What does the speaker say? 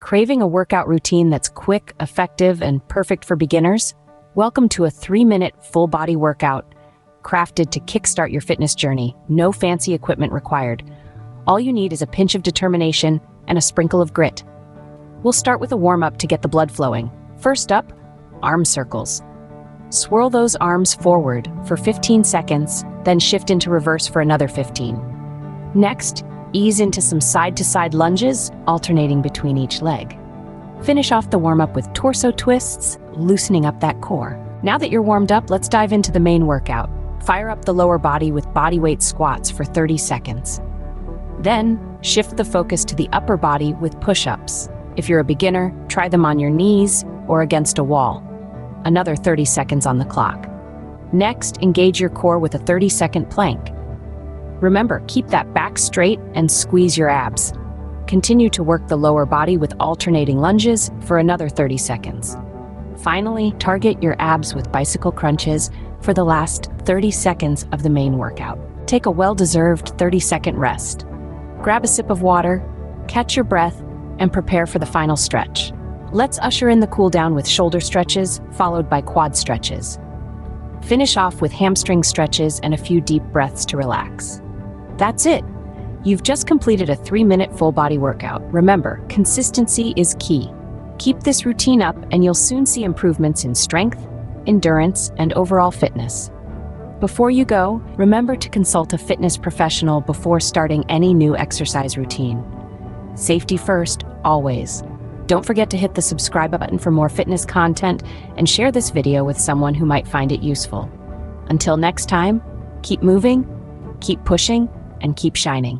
Craving a workout routine that's quick, effective, and perfect for beginners? Welcome to a 3-minute full-body workout crafted to kickstart your fitness journey. No fancy equipment required. All you need is a pinch of determination and a sprinkle of grit. We'll start with a warm-up to get the blood flowing. First up, arm circles. Swirl those arms forward for 15 seconds, then shift into reverse for another 15. Next, ease into some side-to-side lunges, alternating between each leg. Finish off the warm-up with torso twists, loosening up that core. Now that you're warmed up, let's dive into the main workout. Fire up the lower body with bodyweight squats for 30 seconds. Then, shift the focus to the upper body with push-ups. If you're a beginner, try them on your knees or against a wall. Another 30 seconds on the clock. Next, engage your core with a 30-second plank. Remember, keep that back straight and squeeze your abs. Continue to work the lower body with alternating lunges for another 30 seconds. Finally, target your abs with bicycle crunches for the last 30 seconds of the main workout. Take a well-deserved 30-second rest. Grab a sip of water, catch your breath, and prepare for the final stretch. Let's usher in the cool down with shoulder stretches, followed by quad stretches. Finish off with hamstring stretches and a few deep breaths to relax. That's it. You've just completed a 3-minute full-body workout. Remember, consistency is key. Keep this routine up and you'll soon see improvements in strength, endurance, and overall fitness. Before you go, remember to consult a fitness professional before starting any new exercise routine. Safety first, always. Don't forget to hit the subscribe button for more fitness content and share this video with someone who might find it useful. Until next time, keep moving, keep pushing, and keep shining.